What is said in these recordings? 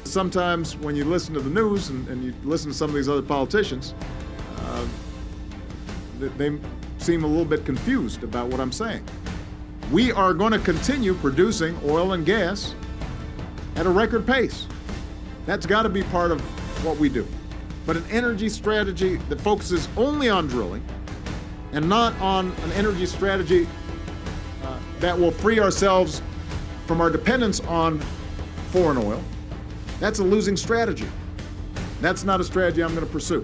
sometimes when you listen to the news and you listen to some of these other politicians, they seem a little bit confused about what I'm saying. We are going to continue producing oil and gas at a record pace. That's got to be part of what we do. But an energy strategy that focuses only on drilling and not on an energy strategy that will free ourselves from our dependence on foreign oil, that's a losing strategy. That's not a strategy I'm going to pursue.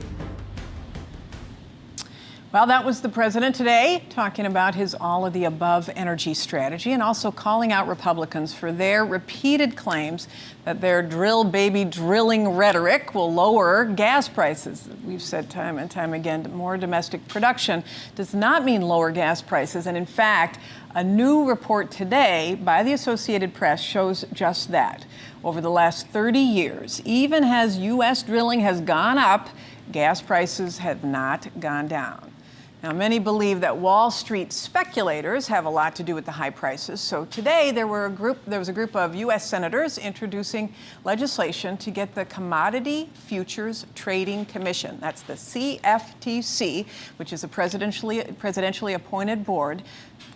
Well, that was the president today talking about his all-of-the-above energy strategy and also calling out Republicans for their repeated claims that their drill baby drilling rhetoric will lower gas prices. We've said time and time again that more domestic production does not mean lower gas prices. And in fact, a new report today by the Associated Press shows just that. Over the last 30 years, even as U.S. drilling has gone up, gas prices have not gone down. Now, many believe that Wall Street speculators have a lot to do with the high prices. So today there was a group of U.S. senators introducing legislation to get the Commodity Futures Trading Commission, that's the CFTC, which is a presidentially appointed board,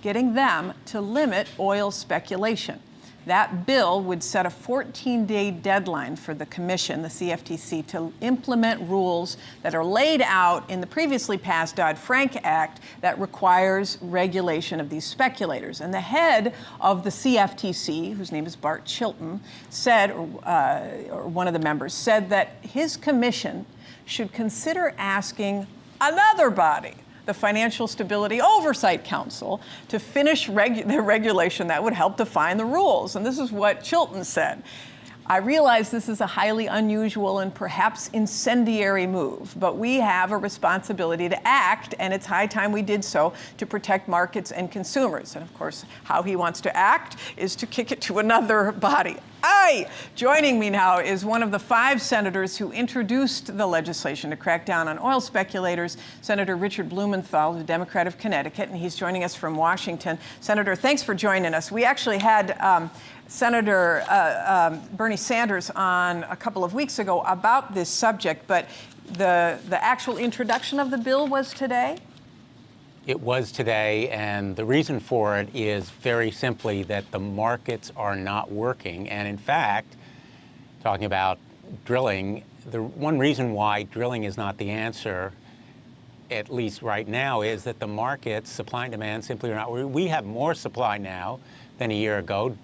getting them to limit oil speculation. That bill would set a 14-day deadline for the commission, the CFTC, to implement rules that are laid out in the previously passed Dodd-Frank Act that requires regulation of these speculators. And the head of the CFTC, whose name is Bart Chilton, said, or one of the members said, that his commission should consider asking another body, the Financial Stability Oversight Council, to finish the regulation that would help define the rules. And this is what Chilton said. I realize this is a highly unusual and perhaps incendiary move, but we have a responsibility to act, and it's high time we did so to protect markets and consumers. And of course, how he wants to act is to kick it to another body. Joining me now is one of the 5 senators who introduced the legislation to crack down on oil speculators, Senator Richard Blumenthal, the Democrat of Connecticut, and he's joining us from Washington. Senator, thanks for joining us. We actually had Senator Bernie Sanders on a couple of weeks ago about this subject, but the actual introduction of the bill was today? It was today, and the reason for it is very simply that the markets are not working. And in fact, talking about drilling, the one reason why drilling is not the answer, at least right now, is that the markets, supply and demand, simply are not. We have more supply now than a year ago,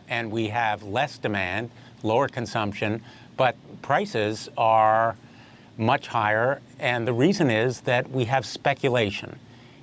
and we have less demand, lower consumption, but prices are much higher. And the reason is that we have speculation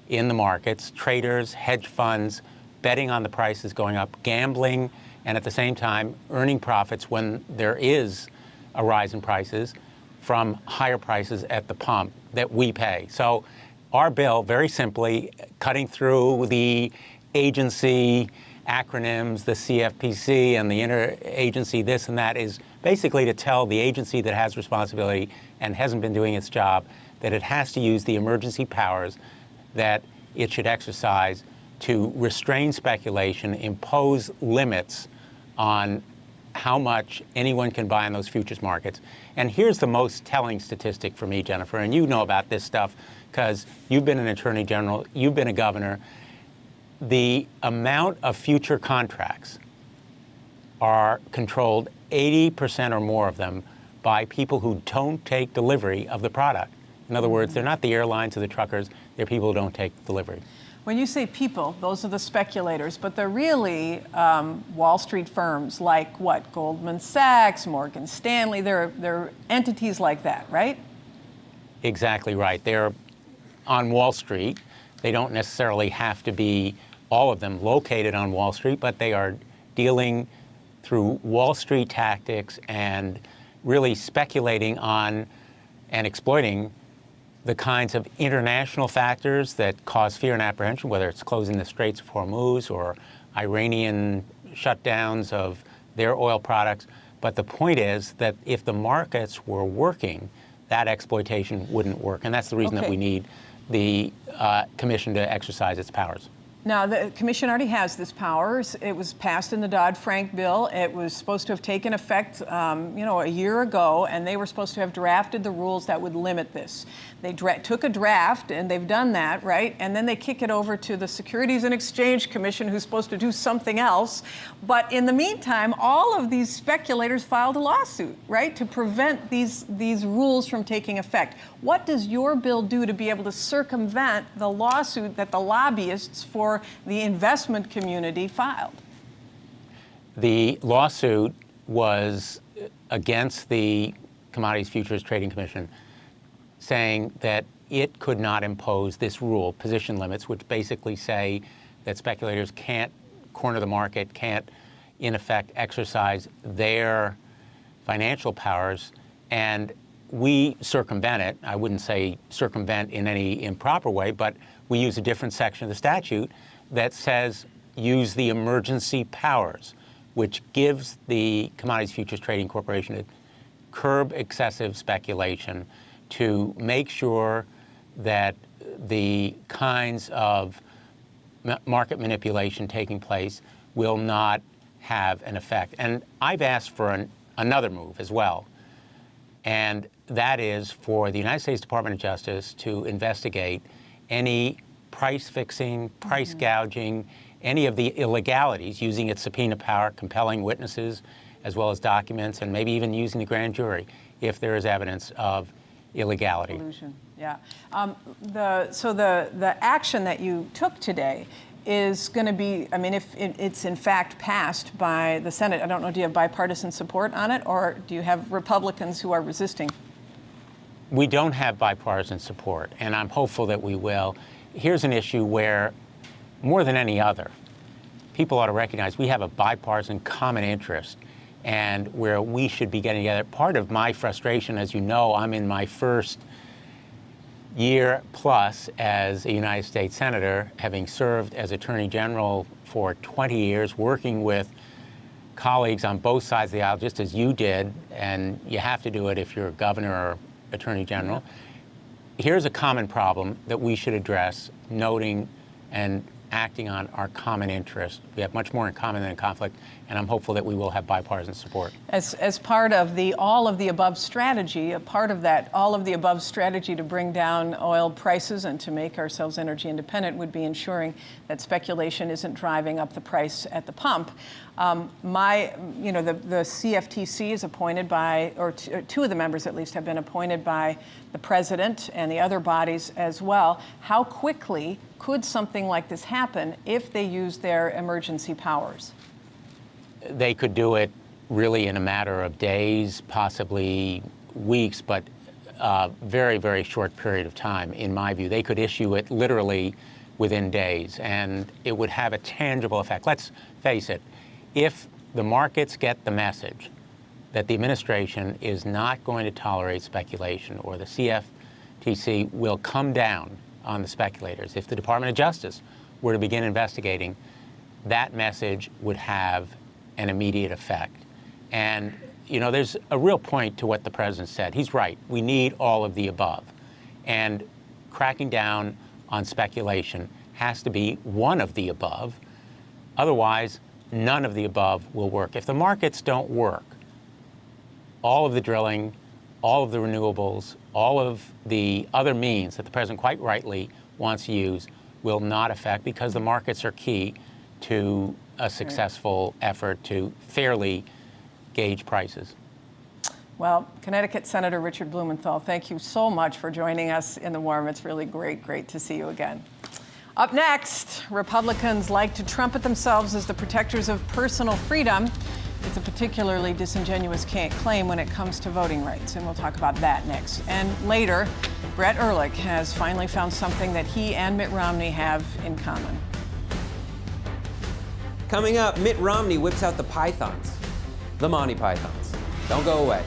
in the markets, traders, hedge funds, betting on the prices going up, gambling, and at the same time earning profits when there is a rise in prices from higher prices at the pump that we pay. So our bill, very simply, cutting through the agency acronyms, the CFTC and the interagency this and that, is basically to tell the agency that has responsibility and hasn't been doing its job that it has to use the emergency powers that it should exercise to restrain speculation, impose limits on how much anyone can buy in those futures markets. And here's the most telling statistic for me, Jennifer, and you know about this stuff because you've been an attorney general, you've been a governor. The amount of future contracts are controlled, 80% or more of them, by people who don't take delivery of the product. In other words, they're not the airlines or the truckers, they're people who don't take delivery. When you say people, those are the speculators, but they're really Wall Street firms like what? Goldman Sachs, Morgan Stanley, they're entities like that, right? Exactly right. They're on Wall Street. They don't necessarily have to be, all of them, located on Wall Street, but they are dealing through Wall Street tactics and really speculating on and exploiting the kinds of international factors that cause fear and apprehension, whether it's closing the Straits of Hormuz or Iranian shutdowns of their oil products. But the point is that if the markets were working, that exploitation wouldn't work. And that's the reason that we need the commission to exercise its powers. Now, the commission already has this power. It was passed in the Dodd-Frank bill. It was supposed to have taken effect, a year ago, and they were supposed to have drafted the rules that would limit this. They took a draft, and they've done that, right? And then they kick it over to the Securities and Exchange Commission, who's supposed to do something else. But in the meantime, all of these speculators filed a lawsuit, right, to prevent these rules from taking effect. What does your bill do to be able to circumvent the lawsuit that the lobbyists for the investment community filed? The lawsuit was against the Commodities Futures Trading Commission, saying that it could not impose this rule, position limits, which basically say that speculators can't corner the market, can't, in effect, exercise their financial powers. And we circumvent it. I wouldn't say circumvent in any improper way, but we use a different section of the statute that says use the emergency powers, which gives the Commodities Futures Trading Corporation to curb excessive speculation, to make sure that the kinds of market manipulation taking place will not have an effect. And I've asked for another move as well, and that is for the United States Department of Justice to investigate any price fixing, price gouging, any of the illegalities, using its subpoena power, compelling witnesses, as well as documents, and maybe even using the grand jury if there is evidence of illegality. Collusion, yeah. So the action that you took today is going to be, I mean, if it's in fact passed by the Senate, I don't know, do you have bipartisan support on it, or do you have Republicans who are resisting? We don't have bipartisan support, and I'm hopeful that we will. Here's an issue where, more than any other, people ought to recognize we have a bipartisan common interest, and where we should be getting together. Part of my frustration, as you know, I'm in my first year plus as a United States Senator, having served as Attorney General for 20 years, working with colleagues on both sides of the aisle, just as you did, and you have to do it if you're a governor or Attorney General. Here's a common problem that we should address, noting and acting on our common interest. We have much more in common than in conflict, and I'm hopeful that we will have bipartisan support. As part of the all of the above strategy, a part of that all of the above strategy to bring down oil prices and to make ourselves energy independent would be ensuring that speculation isn't driving up the price at the pump. The CFTC is appointed by, or two of the members at least have been appointed by the president and the other bodies as well. How quickly could something like this happen if they use their emergency powers? They could do it really in a matter of days, possibly weeks, but very, very short period of time, in my view. They could issue it literally within days, and it would have a tangible effect. Let's face it, if the markets get the message that the administration is not going to tolerate speculation, or the CFTC will come down on the speculators, if the Department of Justice were to begin investigating, that message would have an immediate effect. And, there's a real point to what the president said. He's right. We need all of the above. And cracking down on speculation has to be one of the above. Otherwise, none of the above will work. If the markets don't work, all of the drilling, all of the renewables, all of the other means that the president quite rightly wants to use will not affect, because the markets are key to a successful effort to fairly gauge prices. Well, Connecticut Senator Richard Blumenthal, thank you so much for joining us in the warm. It's really great to see you again. Up next, Republicans like to trumpet themselves as the protectors of personal freedom. It's a particularly disingenuous claim when it comes to voting rights, and we'll talk about that next. And later, Brett Ehrlich has finally found something that he and Mitt Romney have in common. Coming up, Mitt Romney whips out the pythons, the Monty Pythons. Don't go away.